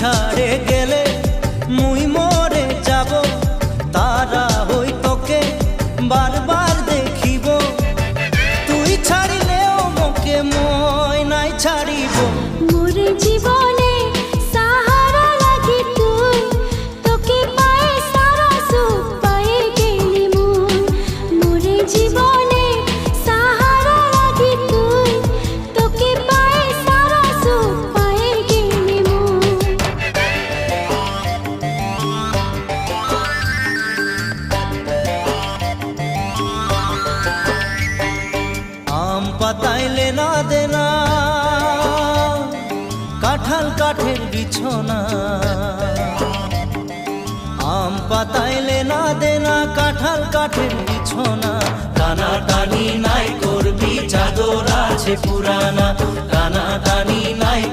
ছাড়ে গেলে মুই মরে যাব, তারা হই তোকে বারবার দেখিব। তুই ছাড়িলেও মোকে মই নাই ছাড়িব। মোর জীবনে সাহারা লাগি তুই, তোকে পায়ে সারা সুখ পায়ে গেলি মুই। মোর জীবনে সাহারা লাগি তুই, তোকে পায়ে সারা সুখ পায়ে গেলি মুই। আম পাতাইলে না দেনা, কাঁঠাল কাঠের বিছনা। আম পাতাইলে না দেনা, কাঁঠাল কাঠের বিছনা। টানা টানি নাই করবি, চাদর আছে পুরানা। টানা টানি নাই